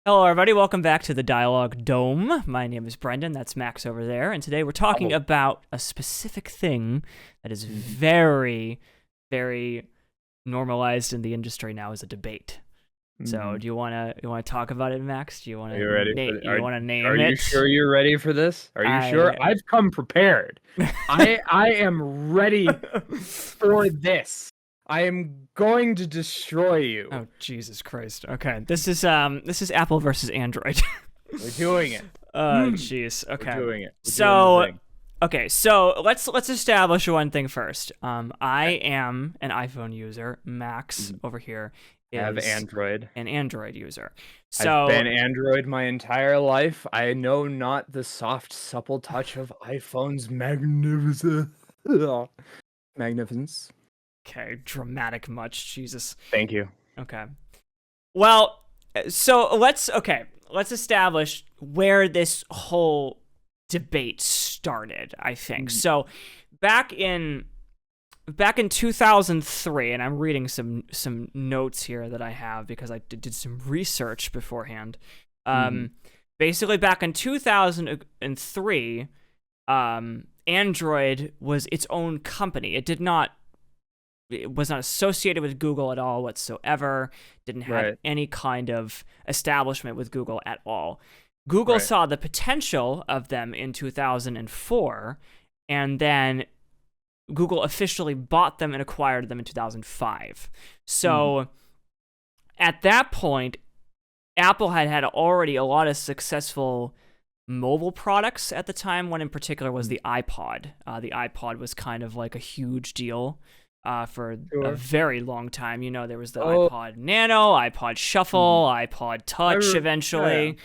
Hello, everybody. Welcome back to the Dialogue Dome. My name is Brendan. That's Max over there. And today we're talking Oh. about a specific thing that is Mhm. very, very normalized in the industry now as a debate. So, Mhm. do you wanna talk about it, Max? Do you Are wanna you ready for you wanna are name you it? sure you're ready for this? Are you sure? I I've come prepared. I am ready for this. I am going to destroy you. Oh, Jesus Christ. Okay. This is Apple versus Android. We're doing it. Hmm. Jeez. We're Okay. doing it. We're doing the So, thing. okay, so let's establish one thing first. I am an iPhone user. Max Mhm. over here I have is Android. an Android user. I've So, been Android my entire life. I know not the soft, supple touch of iPhone's magnificence. okay, dramatic much, Jesus. Thank you. Okay. Well, so let's establish where this whole debate started, I think. Mhm. So, back in 2003, and I'm reading some notes here that I have because I did some research beforehand. Mhm. Basically, back in 2003, Android was its own company. It was not associated with Google at all whatsoever. Didn't have Right. any kind of establishment with Google at all. Google Right. saw the potential of them in 2004, and then Google officially bought them and acquired them in 2005. So at that point, Apple had already a lot of successful mobile products at the time. One in particular was the iPod. The iPod was kind of like a huge deal for a Sure. very long time. You know, there was the Oh. iPod Nano, iPod Shuffle, iPod Touch Yeah. eventually.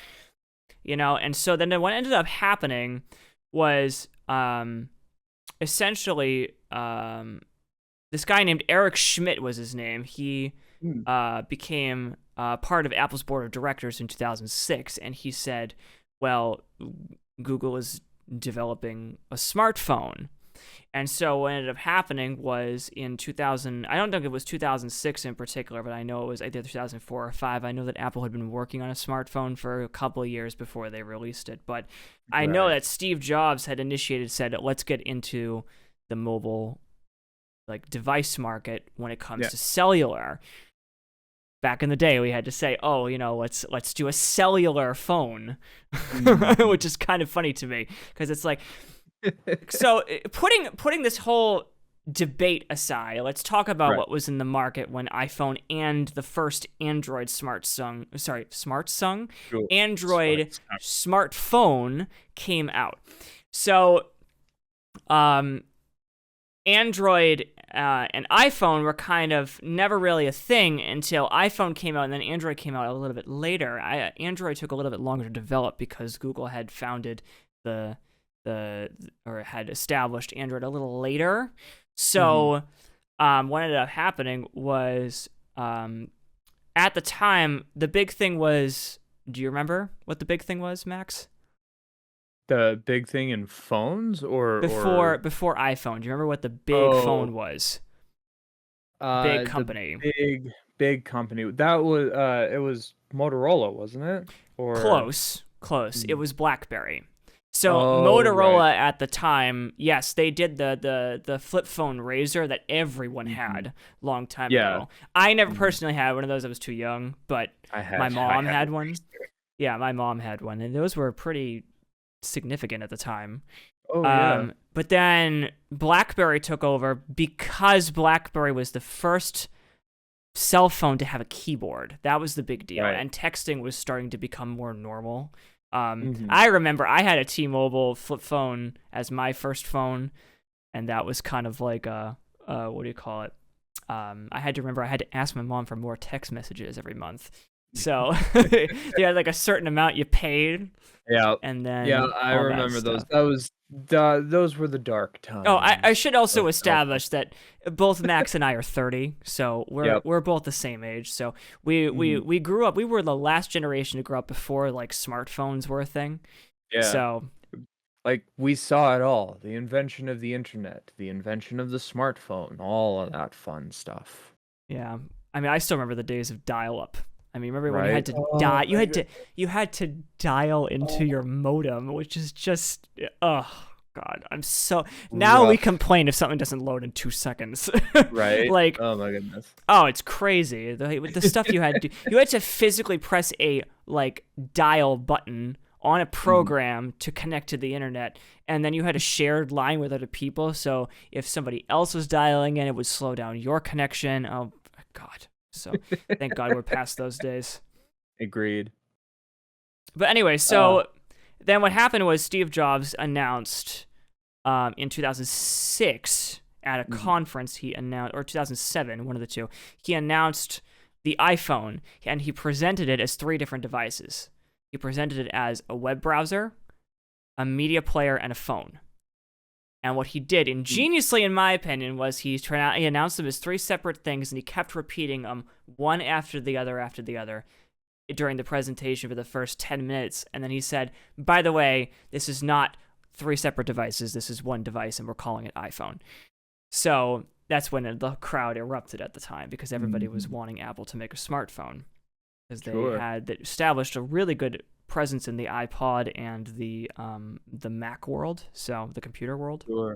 You know, and so then what ended up happening was essentially this guy named Eric Schmidt was his name. He Mm. became part of Apple's board of directors in 2006, and he said, well, Google is developing a smartphone. And so what ended up happening was in 2000, I don't think it was 2006 in particular, but I know it was either 2004 or 5. I know that Apple had been working on a smartphone for a couple of years before they released it. But I know Right. that Steve Jobs had said, let's get into the mobile device market when it comes Yeah. to cellular. Back in the day, we had to say, "Oh, let's do a cellular phone," which is kind of funny to me because it's like, so putting this whole debate aside, let's talk about Right. what was in the market when iPhone and the first Android Cool. Android Smart. smartphone came out. So, Android and iPhone were kind of never really a thing until iPhone came out, and then Android came out a little bit later. Android took a little bit longer to develop because Google had founded or had established Android a little later. So what ended up happening was at the time the big thing was. Do you remember what the big thing was, Max? The big thing in phones Before or iPhone, do you remember what the big oh, phone was? Big the company. big company. That was it was Motorola, wasn't it? Or Close. It Mm. was BlackBerry. So Oh, right. Motorola at the time, yes, they did the flip phone Razr that everyone had long time Yeah. ago. I never Mhm. personally had one of those. I was too young, but I my had mom had a one. Razr. Yeah, my mom had one, and those were pretty significant at the time. Oh yeah. But then BlackBerry took over because BlackBerry was the first cell phone to have a keyboard. That was the big deal, Right. and texting was starting to become more normal. Mhm. I remember I had a T-Mobile flip phone as my first phone, and that was kind of like what do you call it? I had to ask my mom for more text messages every month. So you had like a certain amount you paid, Yeah. and Yeah, then I all that remember those. stuff. Those were the dark Oh, I times should of also cell phone. establish that both Max and I are 30, so Yep. we're both the same age. So we Mhm. we grew up. We were the last generation to grow up before like smartphones were a thing. Yeah. So Like, we saw it all, the invention of the internet, the invention of the smartphone, all of that fun stuff. yeah, I mean, I still remember the days of dial-up. I mean, remember when you had to you had to dial into your modem, which is just God, I'm so now we Rough. complain if something doesn't load in 2 seconds. Right? Like, Oh my goodness. oh, it's crazy. The stuff you had to physically press a like dial button on a program to connect to the internet, and then you had a shared line with other people, so if somebody else was dialing in, it would slow down your connection. Oh God. So thank God we're past those days. Agreed. But anyway, so then what happened was Steve Jobs announced in 2006 at a conference, he announced, or 2007, one of the two, he announced the iPhone, and he presented it as 3 different devices. He presented it as a web browser, a media player, and a phone. And what he did ingeniously, in my opinion, was he announced them as 3 separate things, and he kept repeating them one after the other during the presentation for the first 10 minutes. And then he said, by the way, this is not 3 separate devices. This is one device, and we're calling it iPhone. So that's when the crowd erupted at the time, because everybody was wanting Apple to make a smartphone, because they had established a really good presence in the iPod and the Mac world, so the computer world. Sure.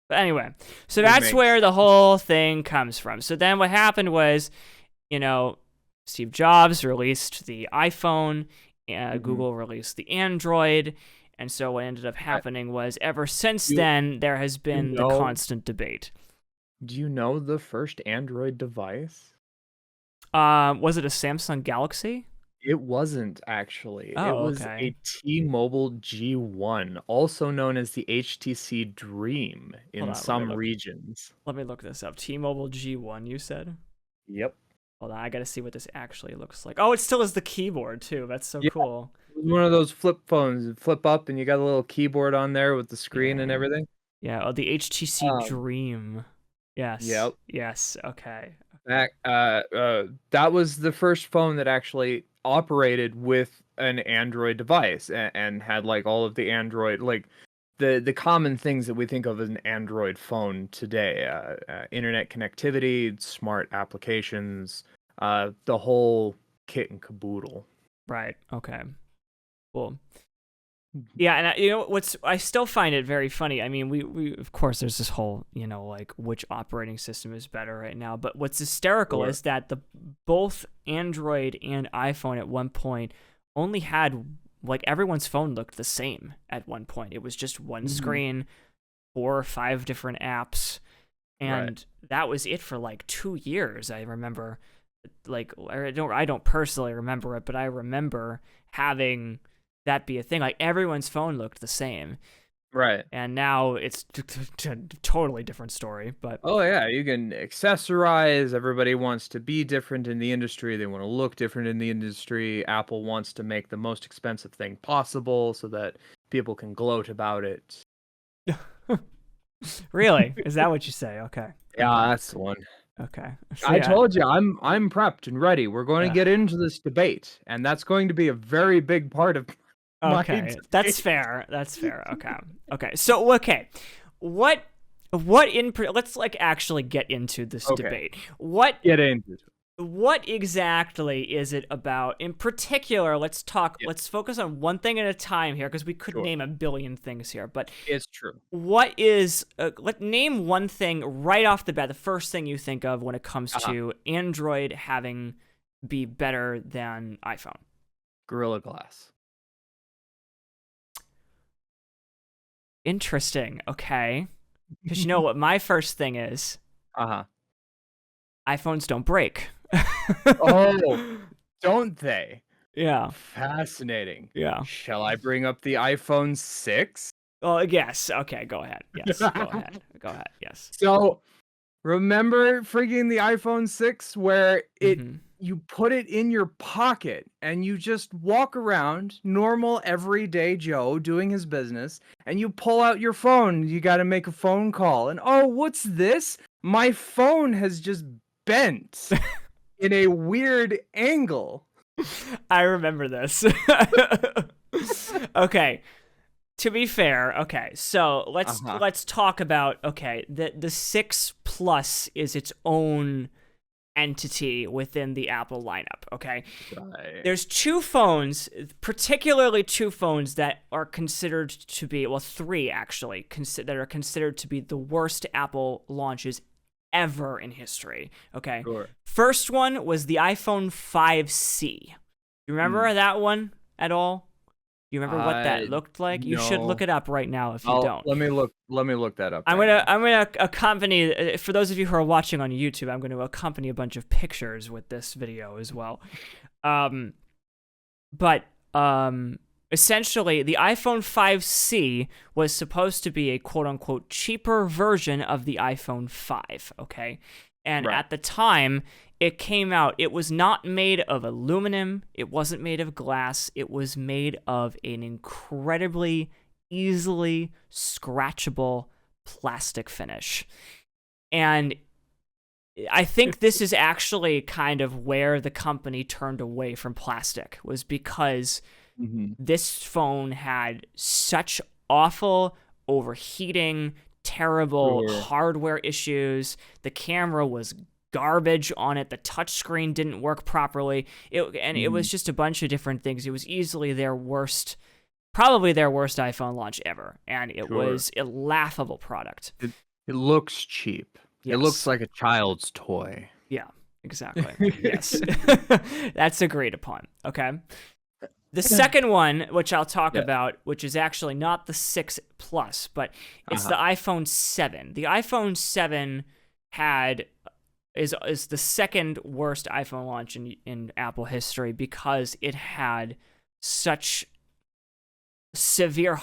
But anyway, so that's where the whole thing comes from. So then what happened was, Steve Jobs released the iPhone, Google released the Android, and so what ended up happening was ever since then there has been the constant debate. Do you know the first Android device? Was it a Samsung Galaxy? It wasn't, actually. Oh, it was okay. a T-Mobile G1, also known as the HTC Dream in some regions. Let me look this up. T-Mobile G1, you said? Yep. Hold on, I gotta see what this actually looks like. Oh, it still has the keyboard, too. That's so cool. One of those flip phones. You flip up, and you got a little keyboard on there with the screen and everything. Yeah, the HTC Dream. Yes. Yep. Yes, okay. That was the first phone that actually operated with an Android device and had like all of the Android, like the common things that we think of as an Android phone today, internet connectivity, smart applications, the whole kit and caboodle. Right. Okay. Cool. Yeah, and I still find it very funny. I mean, we of course there's this whole, like which operating system is better right now, but what's hysterical is that both Android and iPhone at one point only had, like, everyone's phone looked the same at one point. It was just one screen, 4 or 5 different apps, and that was it for like 2 years. I remember, like, I don't personally remember it, but I remember having that be a thing. Like, everyone's phone looked the same. Right. And now it's a totally different story. But oh yeah, you can accessorize. Everybody wants to be different in the industry. They want to look different in the industry. Apple wants to make the most expensive thing possible so that people can gloat about it. Really? Is that what you say? Okay. Yeah, that's the one. Okay. So, I told you, I'm prepped and ready. We're going to get into this debate, and that's going to be a very big part of okay, that's fair. That's fair. Okay. Okay. So, what let's like actually get into this debate. Get into it. What exactly is it about? In particular, let's focus on one thing at a time here, because we could name a billion things here, but it's true. What is, name one thing right off the bat, the first thing you think of when it comes to Android having be better than iPhone. Gorilla Glass. Interesting. Okay. Because you know what my first thing is? iPhones don't break. Oh, don't they? Yeah. Fascinating. Yeah. Shall I bring up the iPhone 6? Oh, yes. Okay, go ahead. Yes, go ahead. Go ahead. Yes. So, remember freaking the iPhone 6 where you put it in your pocket and you just walk around, normal everyday Joe doing his business, and you pull out your phone. You got to make a phone call. And oh, what's this? My phone has just bent in a weird angle. I remember this. Okay. To be fair, okay, so let's talk about, the 6 Plus is its own entity within the Apple lineup, okay? Right. There's two phones, particularly two phones that are considered to be, well, three actually, that are considered to be the worst Apple launches ever in history, okay? Sure. First one was the iPhone 5C. You remember that one at all? You remember what that looked like? You should look it up right now if you don't. Let me look that up. I'm gonna accompany, for those of you who are watching on YouTube, I'm going to accompany a bunch of pictures with this video as well. Essentially, the iPhone 5C was supposed to be a quote-unquote cheaper version of the iPhone 5, okay? And at the time it came out, it was not made of aluminum, it wasn't made of glass, it was made of an incredibly easily scratchable plastic finish. And I think this is actually kind of where the company turned away from plastic, was because this phone had such awful overheating, terrible hardware issues. The camera was garbage on it. The touchscreen didn't work properly. It was just a bunch of different things. It was easily probably their worst iPhone launch ever. And it was a laughable product. It looks cheap. Yes. It looks like a child's toy. Yeah, exactly. Yes. That's agreed upon. Okay. The second one, which I'll talk about, which is actually not the 6 Plus, but it's the iPhone 7. The iPhone 7 is the second worst iPhone launch in Apple history because it had such severe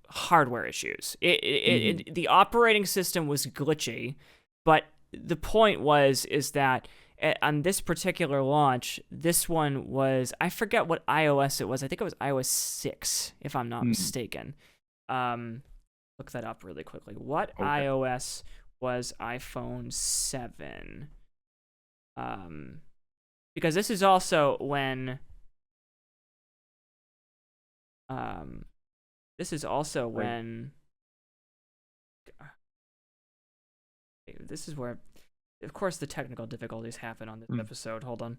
hardware issues. The operating system was glitchy, but the point is that on this particular launch, this one was, I forget what iOS it was. I think it was iOS 6, if I'm not mistaken. Look that up really quickly. What iOS was iPhone 7? Because this is also when this is where, of course, the technical difficulties happen on this episode. Hold on.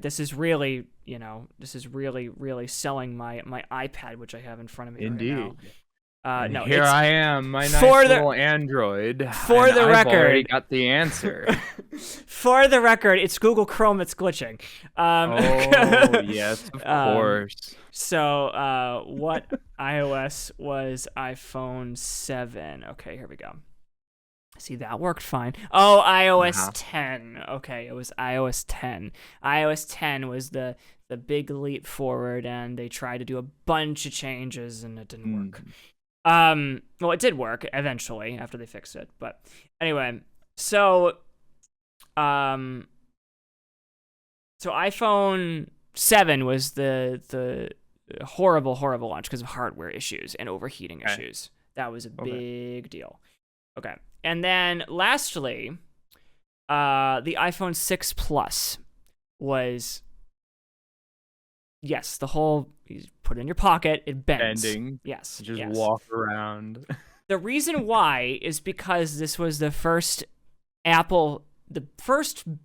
This is really, really selling my iPad, which I have in front of me right now. No, here I am, my nice little Android. For the record, I've already got the answer. For the record, it's Google Chrome that's glitching. Oh yes, of course. So, what iOS was iPhone 7? Okay, here we go. See, that worked fine. Oh, iOS 10. Okay, it was iOS 10. iOS 10 was the big leap forward, and they tried to do a bunch of changes, and it didn't work. Well, it did work eventually after they fixed it, but anyway, so iPhone 7 was the horrible launch because of hardware issues and overheating issues. That was a big deal. Okay. And then lastly, the iPhone 6 Plus was, yes, the whole, you put it in your pocket, it bends. Bending. Yes. Just walk around. The reason why is because this was the first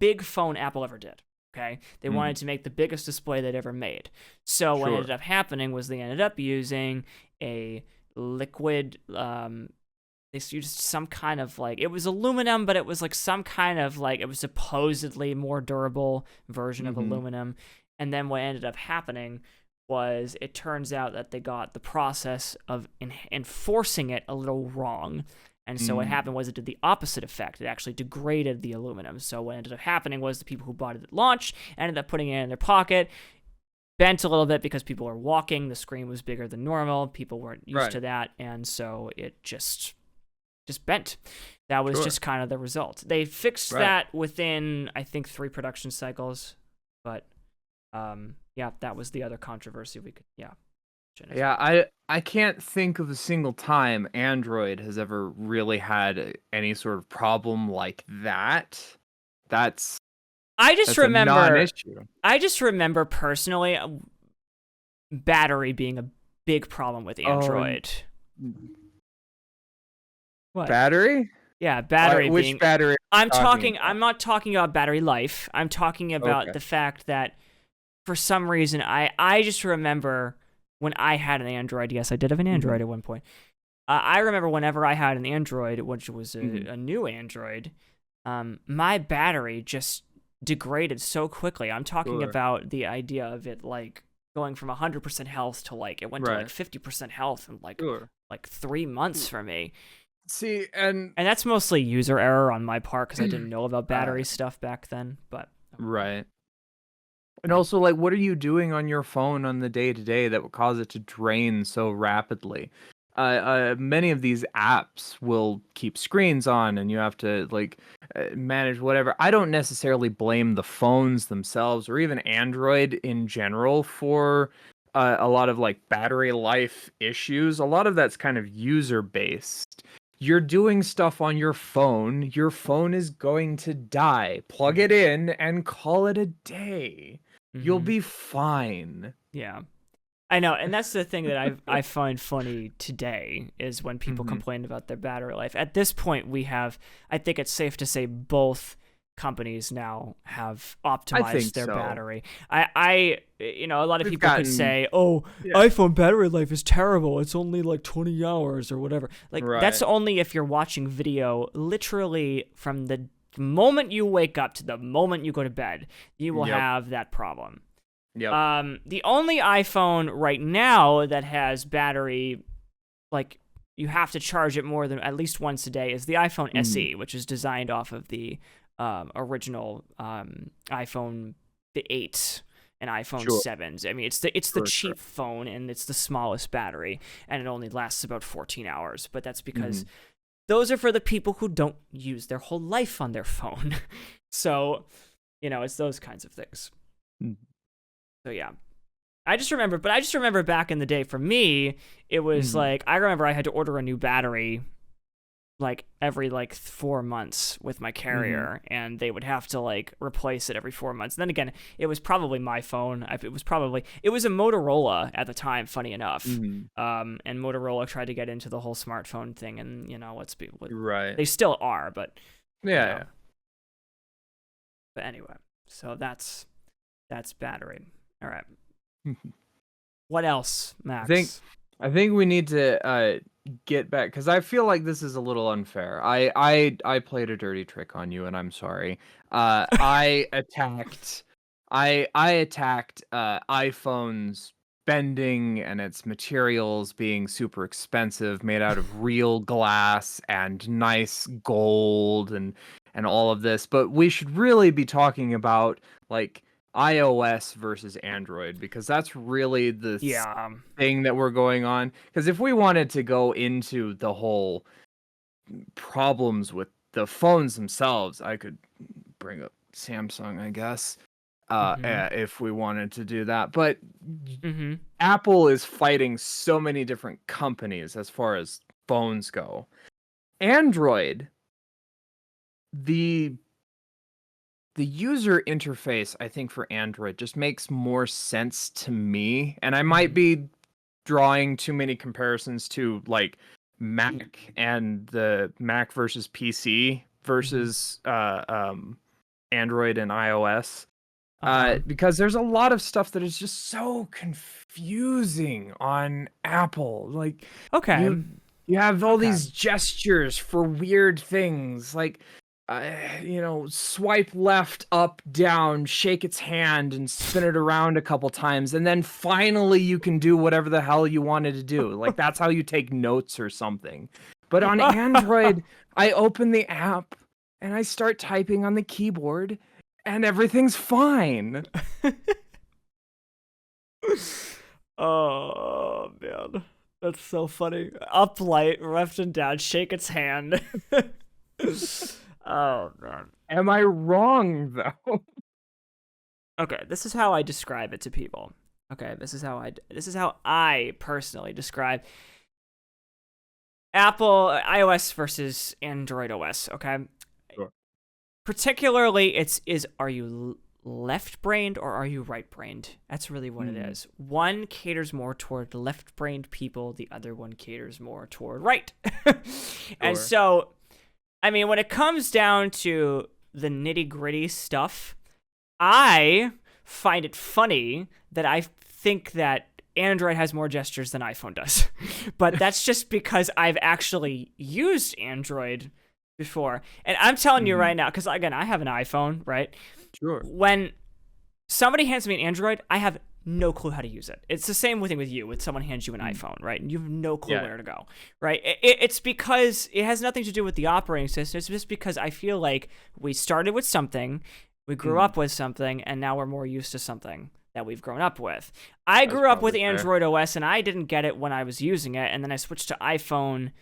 big phone Apple ever did. Okay, they wanted to make the biggest display they'd ever made. So what ended up happening was they ended up using a liquid. They used some kind of it was aluminum, but it was some kind of it was supposedly more durable version of aluminum. And then what ended up happening was it turns out that they got the process of enforcing it a little wrong. And so what happened was it did the opposite effect. It actually degraded the aluminum. So what ended up happening was the people who bought it at launch ended up putting it in their pocket, bent a little bit because people were walking. The screen was bigger than normal. People weren't used to that. And so it just bent. That was just kind of the result. They fixed that within, I think, 3 production cycles. But that was the other controversy we could, I can't think of a single time Android has ever really had any sort of problem like that. I just a non-issue. I just remember personally battery being a big problem with Android. What? Battery? Yeah, battery Which being. battery? I'm talking I'm not talking about battery life. I'm talking about Okay. the fact that for some reason I just remember when I had an Android. Yes, I did have an Android at one point. I remember whenever I had an Android, which was a new Android, my battery just degraded so quickly. I'm talking about the idea of it like going from 100% health to like it went to like 50% health in like 3 months for me. See, and that's mostly user error on my part because I didn't know about battery stuff back then. But right. And also, like, what are you doing on your phone on the day-to-day that would cause it to drain so rapidly? Many of these apps will keep screens on, and you have to like manage whatever. I don't necessarily blame the phones themselves or even Android in general for a lot of like battery life issues. A lot of that's kind of user-based. You're doing stuff on your phone is going to die. Plug it in and call it a day. You'll be fine. Yeah. I know, and that's the thing that I find funny today is when people complain about their battery life. At this point, I think it's safe to say both companies now have optimized their battery. A lot of people could say, iPhone battery life is terrible. It's only like 20 hours or whatever. Like that's only if you're watching video literally from the moment you wake up to the moment you go to bed, you will have that problem. Yep. The only iPhone right now that has battery, like you have to charge it more than at least once a day, is the iPhone SE, which is designed off of the original iPhone 8 and iPhone 7s. I mean, it's the cheap phone and it's the smallest battery, and it only lasts about 14 hours. But that's because those are for the people who don't use their whole life on their phone. So, it's those kinds of things. So yeah, I just remember back in the day for me, it was like, I remember I had to order a new battery like every like 4 months with my carrier, and they would have to like replace it every 4 months. And then again, it was probably my phone. It was a Motorola at the time, funny enough. And Motorola tried to get into the whole smartphone thing, and they still are, but yeah. But anyway, so that's battery. All right. What else, Max? I think we need to get back, because I feel like this is a little unfair. I played a dirty trick on you, and I'm sorry. I attacked iPhone's bending and its materials being super expensive, made out of real glass and nice gold and all of this. But we should really be talking about like iOS versus Android, because that's really the thing that we're going on. Because if we wanted to go into the whole problems with the phones themselves, I could bring up Samsung, I guess, if we wanted to do that. But Apple is fighting so many different companies as far as phones go. Android, the user interface, I think, for Android just makes more sense to me. And I might be drawing too many comparisons to like Mac and the Mac versus PC versus Android and iOS. Because there's a lot of stuff that is just so confusing on Apple. Like, you have all these gestures for weird things, like swipe left, up, down, shake its hand, and spin it around a couple times, and then finally you can do whatever the hell you wanted to do. Like, that's how you take notes or something. But on Android, I open the app and I start typing on the keyboard, and everything's fine. Oh man, that's so funny. Up light, left and down, shake its hand. Oh man. Am I wrong though? Okay, this is how I describe it to people. Okay, this is how I personally describe Apple iOS versus Android OS, okay? Sure. Particularly are you left-brained or are you right-brained? That's really what it is. One caters more toward left-brained people, the other one caters more toward right. And so I mean, when it comes down to the nitty-gritty stuff, I find it funny that I think that Android has more gestures than iPhone does. But that's just because I've actually used Android before. And I'm telling you right now, because again, I have an iPhone, right? Sure. When somebody hands me an Android, I have no clue how to use it. It's the same thing with you. When someone hands you an iPhone, right? And you have no clue where to go, right? It's because it has nothing to do with the operating system. It's just because I feel like we started with something, we grew up with something, and now we're more used to something that we've grown up with. I grew up with Android OS, and I didn't get it when I was using it, and then I switched to iPhone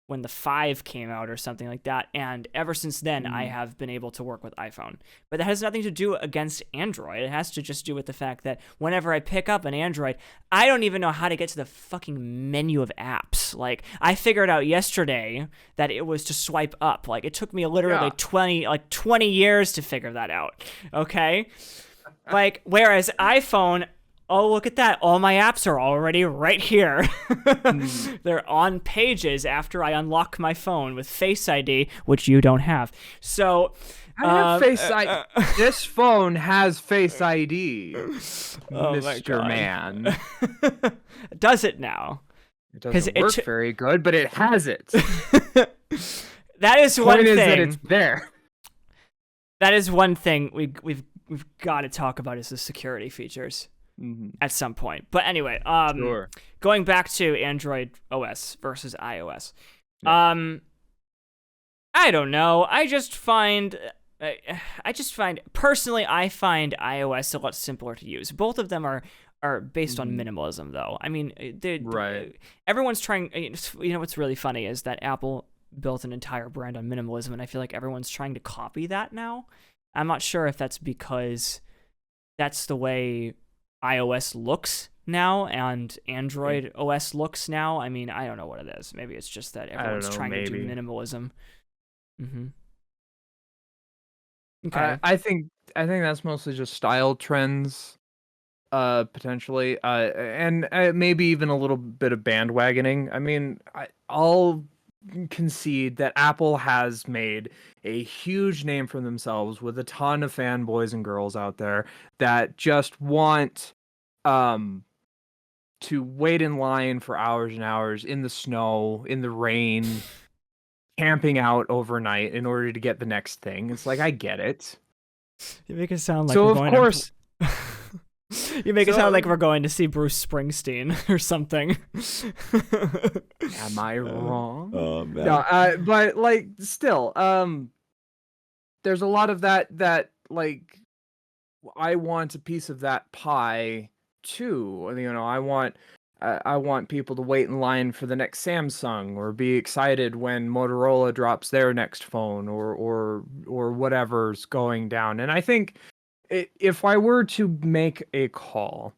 when the 5 came out or something like that, and ever since then I have been able to work with iPhone. But that has nothing to do against Android. It has to just do with the fact that whenever I pick up an Android, I don't even know how to get to the fucking menu of apps. Like, I figured out yesterday that it was to swipe up. Like, it took me literally 20 years to figure that out. Okay? Like, whereas iPhone, oh, look at that. All my apps are already right here. They're on pages after I unlock my phone with Face ID, which you don't have. So I have Face ID. This phone has Face ID, Mr. Man. Does it now? It doesn't work very good, but it has it. That is one thing. The point is that it's there. That is one thing we've got to talk about is the security features. At some point. But anyway, going back to Android OS versus iOS. I don't know. I just find personally I find iOS a lot simpler to use. Both of them are based on minimalism though. I mean, everyone's trying, you know what's really funny is that Apple built an entire brand on minimalism, and I feel like everyone's trying to copy that now. I'm not sure if that's because that's the way iOS looks now and Android OS looks now. I mean, I don't know what it is. Maybe it's just that everyone's trying to do minimalism. Okay. I think that's mostly just style trends, potentially, and maybe even a little bit of bandwagoning. I mean, I'll concede that Apple has made a huge name for themselves with a ton of fanboys and girls out there that just want to wait in line for hours and hours in the snow, in the rain, camping out overnight in order to get the next thing. It's like, I get it. You make it sound like You make it sound like we're going to see Bruce Springsteen or something. Am I wrong? Oh man. No, but like still, there's a lot of that like I want a piece of that pie too. You know, I want people to wait in line for the next Samsung or be excited when Motorola drops their next phone or whatever's going down. And I think if I were to make a call,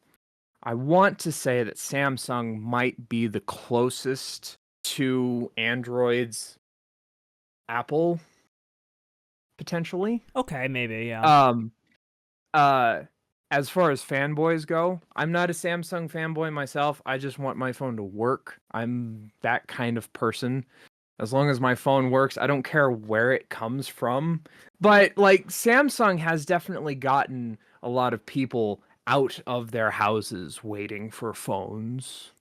I want to say that Samsung might be the closest to Android's Apple, potentially. Okay, maybe, yeah. As far as fanboys go, I'm not a Samsung fanboy myself. I just want my phone to work. I'm that kind of person. As long as my phone works, I don't care where it comes from. But like Samsung has definitely gotten a lot of people out of their houses waiting for phones.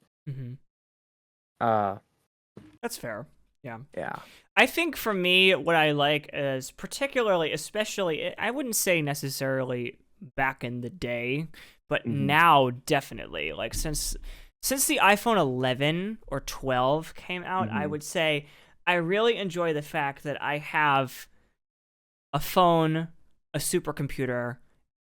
That's fair. Yeah. Yeah. I think for me, what I like is especially, I wouldn't say necessarily back in the day, but now definitely, like since the iPhone 11 or 12 came out, I would say I really enjoy the fact that I have a phone, a supercomputer,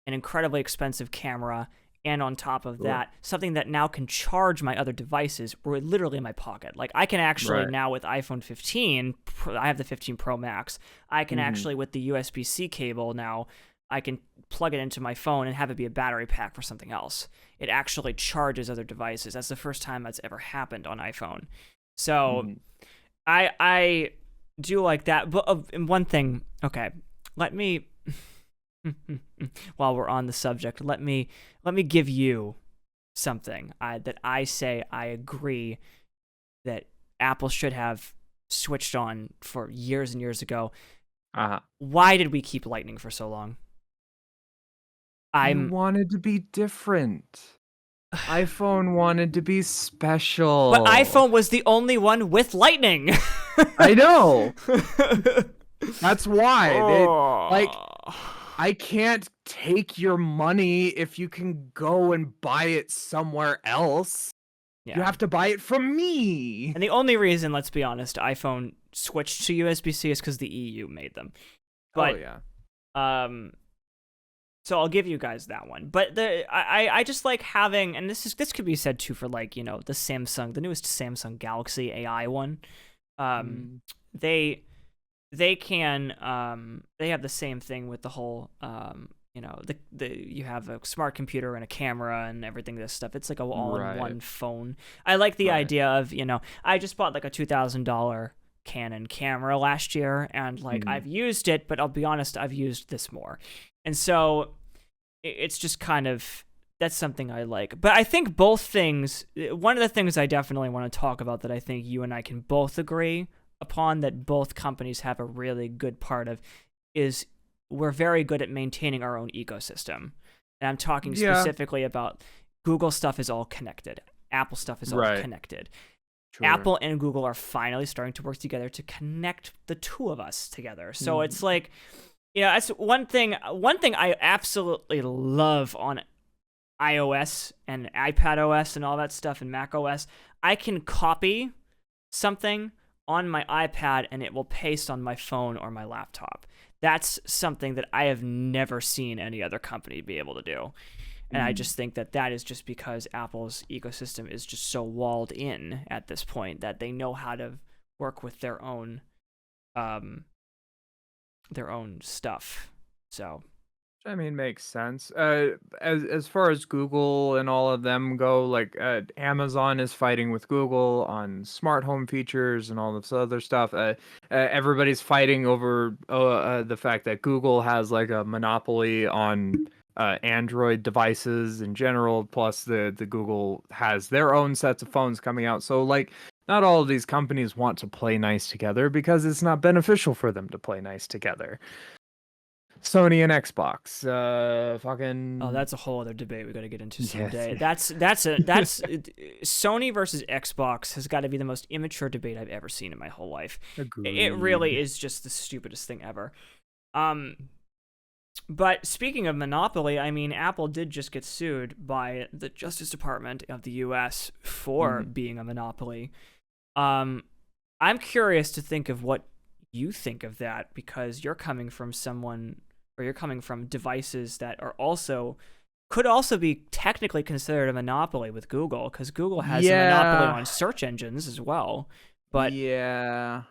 an incredibly expensive camera, and on top of that, something that now can charge my other devices literally in my pocket. Like I can actually now with iPhone 15, I have the 15 Pro Max, I can actually with the USB-C cable now, I can plug it into my phone and have it be a battery pack for something else. It actually charges other devices. That's the first time that's ever happened on iPhone. So I do like that. But one thing, okay, let me while we're on the subject, let me give you something that I say I agree that Apple should have switched on for years and years ago. Uh-huh. Why did we keep Lightning for so long? You wanted to be different. iPhone wanted to be special. But iPhone was the only one with Lightning. I know. That's why. Like, I can't take your money if you can go and buy it somewhere else. Yeah. You have to buy it from me. And the only reason, let's be honest, iPhone switched to USB-C is because the EU made them. But, so I'll give you guys that one. But I just like having, and this could be said too for like, you know, the newest Samsung Galaxy AI one. They have the same thing with the whole you know, you have a smart computer and a camera and everything, this stuff. It's like a all-in-one phone. I like the idea of, you know, I just bought like a $2,000 Canon camera last year, and like I've used it, but I'll be honest, I've used this more. And so it's just kind of, that's something I like. But I think both things, one of the things I definitely want to talk about that I think you and I can both agree upon, that both companies have a really good part of, is we're very good at maintaining our own ecosystem. And I'm talking specifically about Google stuff is all connected. Apple stuff is all connected. Sure. Apple and Google are finally starting to work together to connect the two of us together. So it's like, yeah, that's one thing I absolutely love on iOS and iPadOS and all that stuff and macOS. I can copy something on my iPad and it will paste on my phone or my laptop. That's something that I have never seen any other company be able to do. And I just think that is just because Apple's ecosystem is just so walled in at this point that they know how to work with their own stuff. So, I mean, makes sense. As far as Google and all of them go, like Amazon is fighting with Google on smart home features and all this other stuff. Everybody's fighting over the fact that Google has like a monopoly on Android devices in general. Plus, the Google has their own sets of phones coming out. So, like, not all of these companies want to play nice together because it's not beneficial for them to play nice together. Sony and Xbox, fucking. Oh, that's a whole other debate we got to get into someday. Yes. That's Sony versus Xbox has got to be the most immature debate I've ever seen in my whole life. Agreed. It really is just the stupidest thing ever. But speaking of monopoly, I mean, Apple did just get sued by the Justice Department of the U.S. for being a monopoly. I'm curious to think of what you think of that, because you're coming from devices that could also be technically considered a monopoly with Google, because Google has a monopoly on search engines as well. But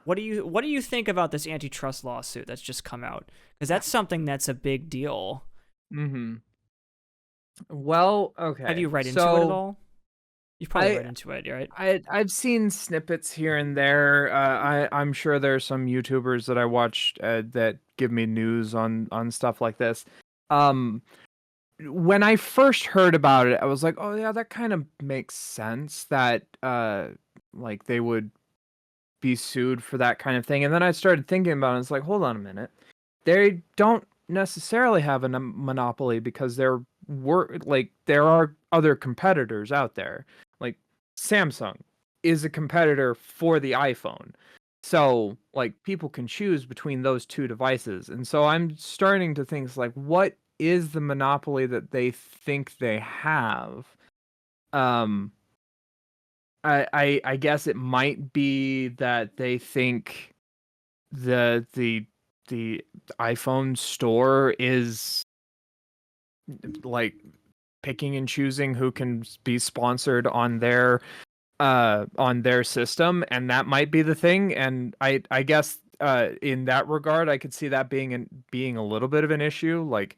what do you think about this antitrust lawsuit that's just come out? Because that's something that's a big deal. Well, okay. Have you read into it at all? You've probably read into it, right? I've seen snippets here and there. I'm sure there's some YouTubers that I watched that give me news on stuff like this. When I first heard about it, I was like, oh yeah, that kind of makes sense that like they would be sued for that kind of thing. And then I started thinking about it. It's like, hold on a minute. They don't necessarily have a monopoly, because there are other competitors out there. Like Samsung is a competitor for the iPhone. So like people can choose between those two devices. And so I'm starting to think, like, what is the monopoly that they think they have? I guess it might be that they think the iPhone store is like picking and choosing who can be sponsored on their system, and that might be the thing. And I guess in that regard, I could see that being a little bit of an issue. Like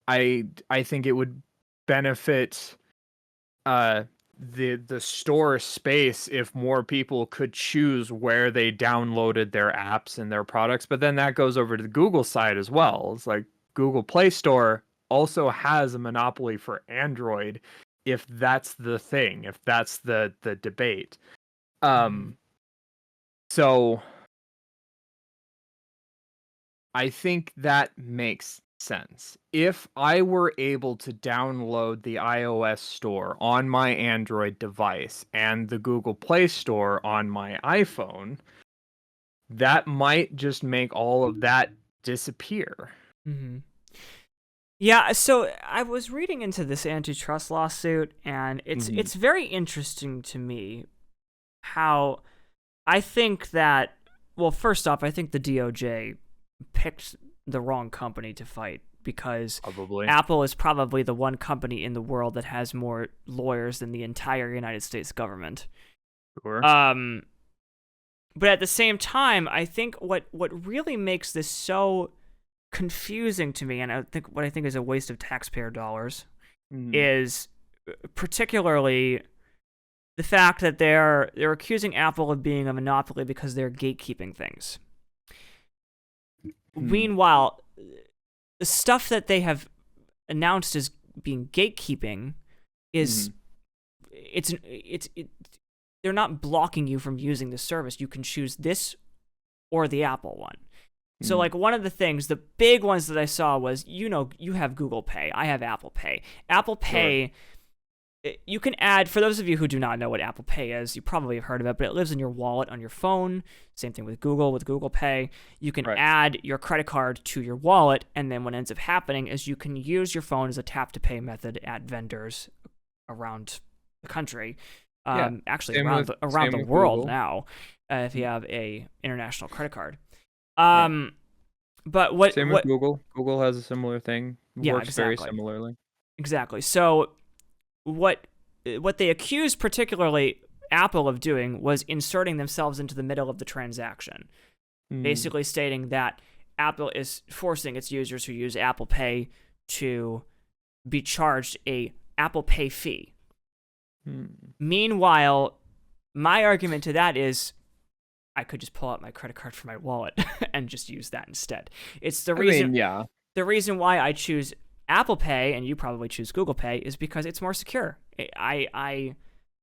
I think it would benefit the store space if more people could choose where they downloaded their apps and their products. But then that goes over to the Google side as well. It's like Google Play Store also has a monopoly for Android, if that's the thing, if that's the debate. So I think that makes sense. If I were able to download the iOS store on my Android device and the Google Play Store on my iPhone, that might just make all of that disappear. Mm-hmm. Yeah, so I was reading into this antitrust lawsuit, and it's very interesting to me how I think that, well, first off, I think the DOJ picked the wrong company to fight, because Probably. Apple is probably the one company in the world that has more lawyers than the entire United States government. Sure. But at the same time, I think what really makes this so confusing to me, and I think what I think is a waste of taxpayer dollars, is particularly the fact that they're accusing Apple of being a monopoly because they're gatekeeping things. Meanwhile, the stuff that they have announced as being gatekeeping is they're not blocking you from using the service. You can choose this or the Apple one. So, like, one of the things, the big ones that I saw was, you have Google Pay. I have Apple Pay. Apple Pay, you can add, for those of you who do not know what Apple Pay is, you probably have heard of it, but it lives in your wallet on your phone. Same thing with Google Pay. You can add your credit card to your wallet, and then what ends up happening is you can use your phone as a tap-to-pay method at vendors around the country. Actually, around the world Google. Now, if you have a international credit card. But what same with Google. Google has a similar thing. Works exactly. Very similarly. Exactly. So what they accused particularly Apple of doing was inserting themselves into the middle of the transaction. Basically stating that Apple is forcing its users who use Apple Pay to be charged a Apple Pay fee. Meanwhile, my argument to that is I could just pull out my credit card from my wallet and just use that instead. It's the reason. The reason why I choose Apple Pay, and you probably choose Google Pay, is because it's more secure. I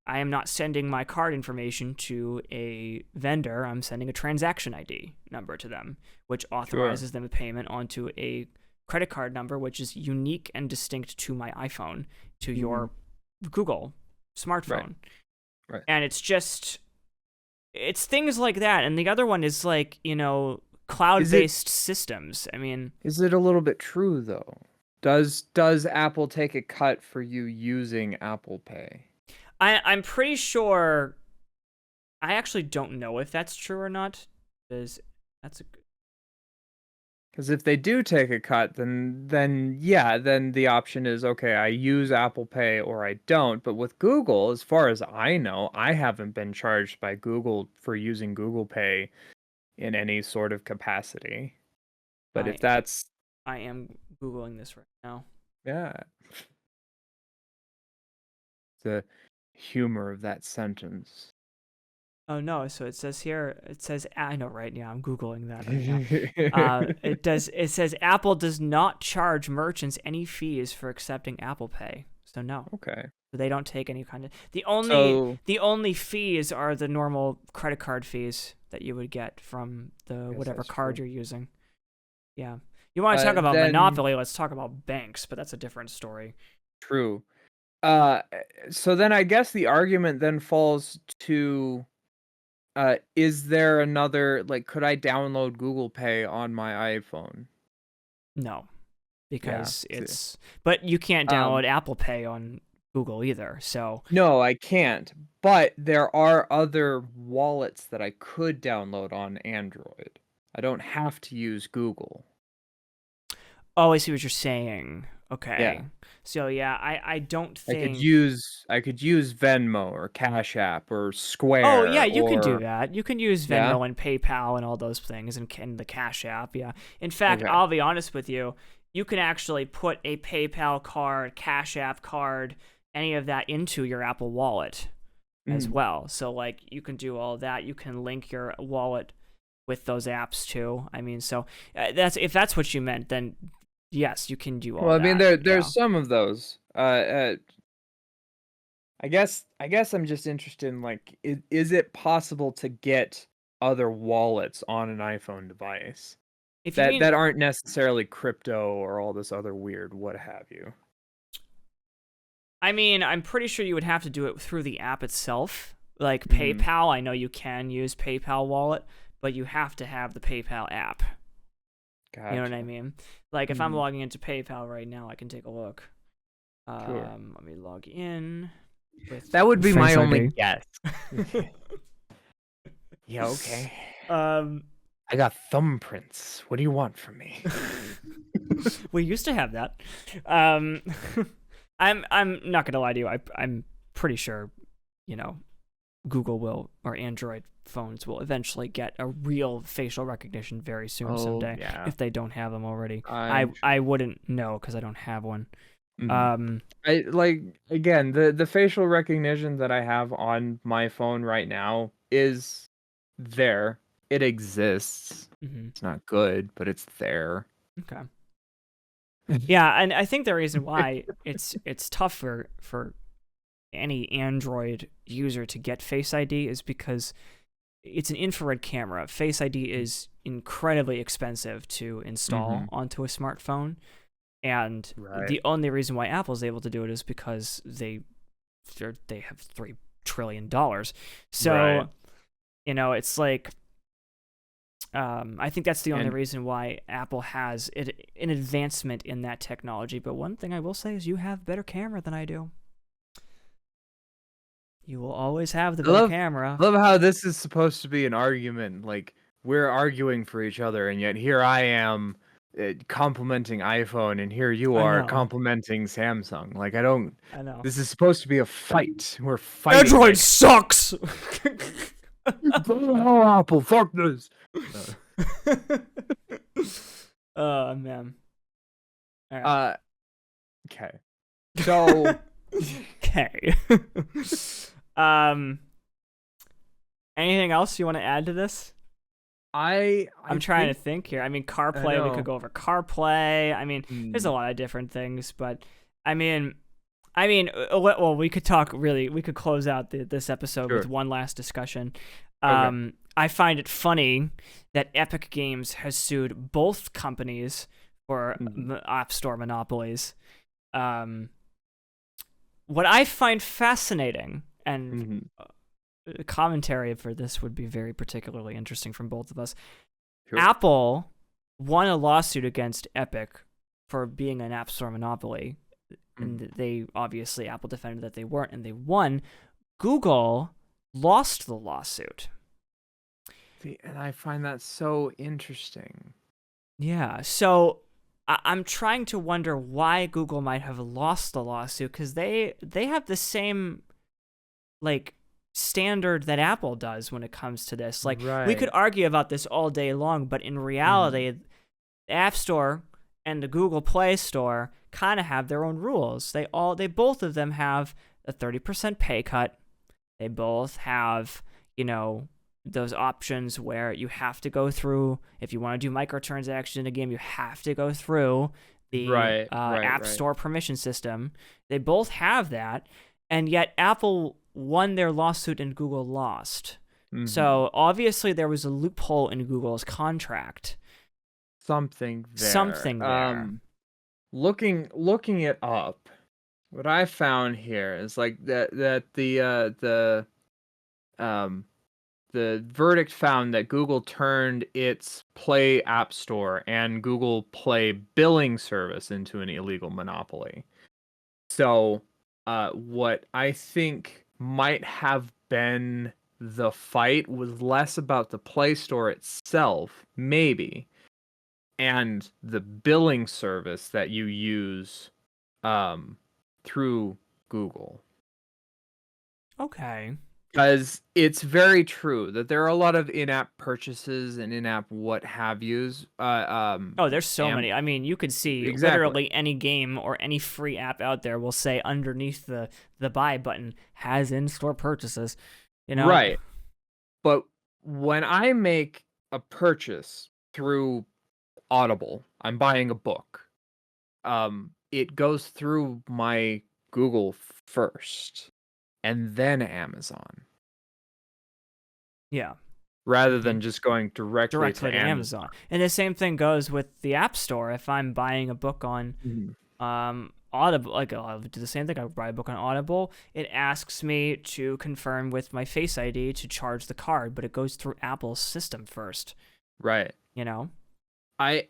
am not sending my card information to a vendor. I'm sending a transaction ID number to them, which authorizes them a payment onto a credit card number, which is unique and distinct to my iPhone, to your Google smartphone. Right. And it's things like that. And the other one is like, cloud-based systems. I mean, is it a little bit true though? Does Apple take a cut for you using Apple Pay? I'm pretty sure. I actually don't know if that's true or not. Because if they do take a cut, then the option is, okay, I use Apple Pay or I don't. But with Google, as far as I know, I haven't been charged by Google for using Google Pay in any sort of capacity. But if that's... I am Googling this right now. Yeah. The humor of that sentence. Oh no! So it says here. It says, I know, right? Yeah, I'm Googling that right now. It says Apple does not charge merchants any fees for accepting Apple Pay. So no. Okay. So they don't take any kind of... The only fees are the normal credit card fees that you would get from the whatever card you're using. Yeah. You want to talk about monopoly? Let's talk about banks, but that's a different story. True. So then I guess the argument then falls to... is there another, could I download Google Pay on my iPhone? No, because but you can't download Apple Pay on Google either, so. No, I can't, but there are other wallets that I could download on Android. I don't have to use Google. Oh, I see what you're saying. Okay. Yeah. So yeah, I don't think I could use Venmo or Cash App or Square. Oh yeah, you can do that. You can use Venmo and PayPal and all those things, and the Cash App. Yeah. In fact, I'll be honest with you. You can actually put a PayPal card, Cash App card, any of that into your Apple Wallet as well. So you can do all that. You can link your wallet with those apps too. I mean, so if that's what you meant, then yes, you can do all that. Well, I mean, there's some of those. I guess I'm just interested in is it possible to get other wallets on an iPhone device? If you that mean, that aren't necessarily crypto or all this other weird what have you. I mean, I'm pretty sure you would have to do it through the app itself. Like Mhm. PayPal, I know you can use PayPal Wallet, but you have to have the PayPal app. You know what I Gotcha. mean? Like if I'm Mhm. logging into PayPal right now, I can take a look. Sure. Let me log in with That would be my Face only ID. guess. Yeah, okay. um, I got thumbprints. What do you want from me? we used to have that. Um, I'm not gonna lie to you. I'm pretty sure, you know, Google will or Android phones will eventually get a real facial recognition very soon Oh, someday yeah. if they don't have them already. I'm I wouldn't know because I don't have one. Mhm. I like again, the facial recognition that I have on my phone right now is there. It exists. Mhm. It's not good, but it's there. Okay. Yeah, and I think the reason why it's tough for any Android user to get Face ID is because it's an infrared camera. Face ID is incredibly expensive to install Mhm. onto a smartphone, and Right. the only reason why Apple's able to do it is because they have $3 trillion. Right. So, it's like I think that's the only And reason why Apple has an advancement in that technology. But one thing I will say is you have better camera than I do. You will always have the I better love camera. I love how this is supposed to be an argument. Like we're arguing for each other, and yet here I am complimenting iPhone, and here you I are know. complimenting Samsung. Like I don't. I know. This is supposed to be a fight. We're fighting Android right sucks. now. Apple, fuck this. Oh man. All right. Uh, okay. So Okay. um. Anything else you want to add to this? I I'm trying to think think here. I mean, I CarPlay. We could know. go over CarPlay. I mean, there's a Mm, lot of different things, but I mean, well, we could talk really. We could close out this episode with sure. one last discussion. Okay. I find it funny that Epic Games has sued both companies for Mhm, App Store monopolies. Um, what I find fascinating, and mhm, commentary for this would be very particularly interesting from both of us. sure. Apple won a lawsuit against Epic for being an App Store monopoly, and Mhm. they obviously Apple defended that they weren't, and they won. Google lost the lawsuit. See, and I find that so interesting. Yeah, so I'm trying to wonder why Google might have lost the lawsuit because they have the same like standard that Apple does when it comes to this. Like we could Right. argue about this all day long, but in Mhm. reality, the App Store and the Google Play Store kind of have their own rules. They both of them have a 30% pay cut. They both have, those options where you have to go through, if you want to do microtransactions in a game, you have to go through the Right, right, App right. Store permission system. They both have that, and yet Apple won their lawsuit and Google lost. Mhm. So obviously there was a loophole in Google's contract. Something there. Something there. Looking it up, what I found here is like that um the verdict found that Google turned its Play App Store and Google Play billing service into an illegal monopoly. So, what I think might have been the fight was less about the Play Store itself, maybe, and the billing service that you use um, through Google. Okay. Because it's very true that there are a lot of in-app purchases and in-app what have yous. Oh, there's so And many. I mean, you could see exactly literally any game or any free app out there will say underneath the buy button has in-store purchases. You know? right. But when I make a purchase through Audible, I'm buying a book. It goes through my Google first, and then Amazon. Yeah. rather than just going directly to Amazon. Amazon. And the same thing goes with the App Store. If I'm buying a book on Audible, like I'll do the same thing. I buy a book on Audible. It asks me to confirm with my Face ID to charge the card, but it goes through Apple's system first. Right. You know? I'm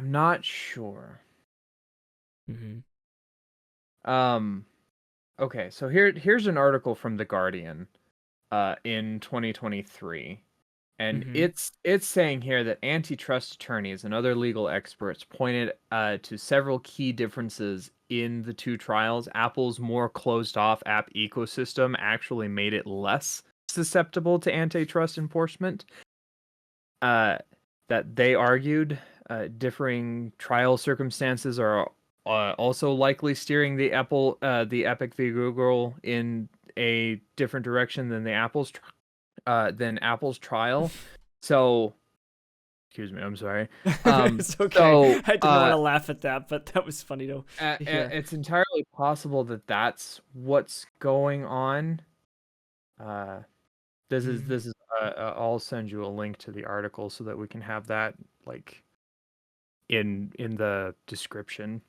not sure. Okay, so here's an article from The Guardian in 2023. And it's saying here that antitrust attorneys and other legal experts pointed to several key differences in the two trials. Apple's more closed-off app ecosystem actually made it less susceptible to antitrust enforcement. That they argued differing trial circumstances are also likely steering the Epic v. Google in a different direction than Apple's trial. So, excuse me, I'm sorry. It's okay. So, I didn't want to laugh at that, but that was funny to hear. It's entirely possible that that's what's going on. This is. I'll send you a link to the article so that we can have that like in the description.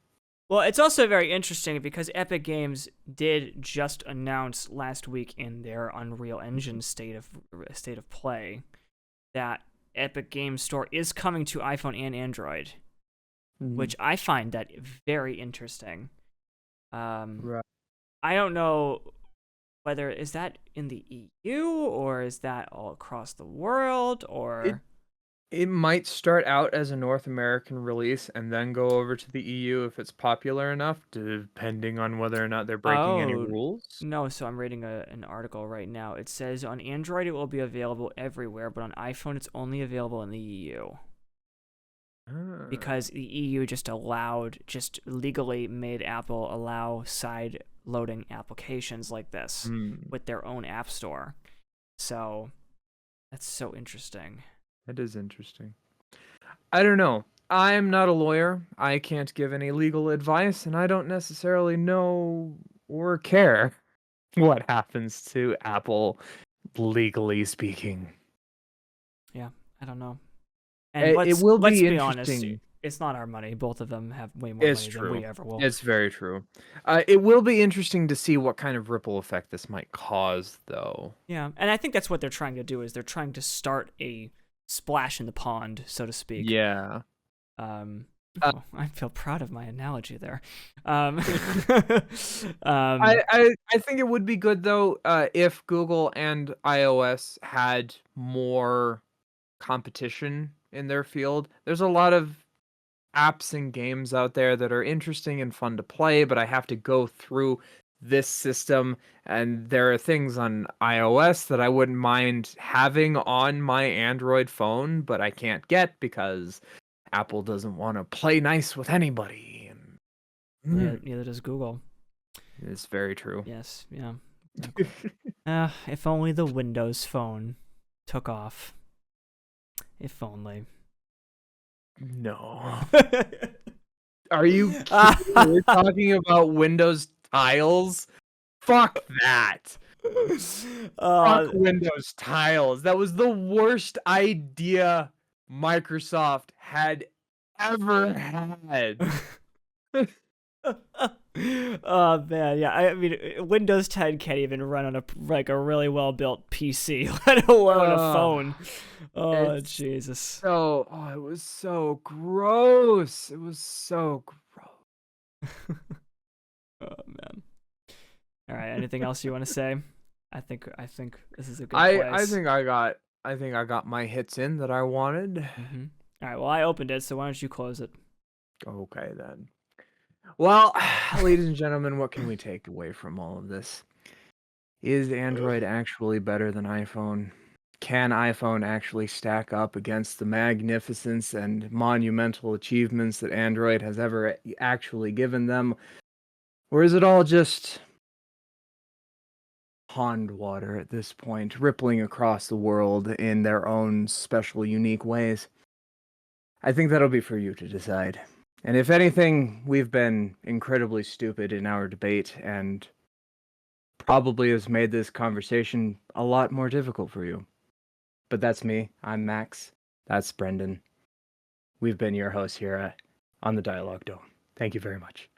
Well, it's also very interesting because Epic Games did just announce last week in their Unreal Engine state of play that Epic Games Store is coming to iPhone and Android, which I find that very interesting. Right. I don't know whether is that in the EU or is that all across the world, or it might start out as a North American release and then go over to the EU if it's popular enough, depending on whether or not they're breaking any rules. No, so I'm reading an article right now. It says on Android it will be available everywhere, but on iPhone it's only available in the EU. Because the EU just legally made Apple allow side loading applications like this with their own app store. So that's so interesting. It is interesting. I don't know. I'm not a lawyer. I can't give any legal advice, and I don't necessarily know or care what happens to Apple, legally speaking. Yeah, I don't know. And it will let's be be honest, interesting. It's not our money. Both of them have way more money than we ever will. It's very true. It will be interesting to see what kind of ripple effect this might cause, though. Yeah, and I think that's what they're trying to do, is they're trying to start a splash in the pond, so to speak. Yeah. I feel proud of my analogy there. I think it would be good, though, if Google and iOS had more competition in their field. There's a lot of apps and games out there that are interesting and fun to play, but I have to go through this system, and there are things on iOS that I wouldn't mind having on my Android phone, but I can't get because Apple doesn't want to play nice with anybody. Neither does Google. It's very true. Yes, yeah. If only the Windows Phone took off. If only. No. Are you kidding? We're talking about Windows Tiles? Fuck that. Fuck Windows Tiles. That was the worst idea Microsoft had ever had. Oh man, yeah. I mean, Windows 10 can't even run on a really well built PC, let alone a phone. Oh Jesus! It was so gross. It was so gross. Oh man. All right. Anything else you want to say? I think this is a good place. I think I got my hits in that I wanted. All right. Well, I opened it, so why don't you close it? Okay then. Well, ladies and gentlemen, what can we take away from all of this? Is Android actually better than iPhone? Can iPhone actually stack up against the magnificence and monumental achievements that Android has ever actually given them? Or is it all just pond water at this point, rippling across the world in their own special, unique ways? I think that'll be for you to decide. And if anything, we've been incredibly stupid in our debate and probably has made this conversation a lot more difficult for you. But that's me. I'm Max. That's Brendan. We've been your hosts here on the Dialogue Dome. Thank you very much.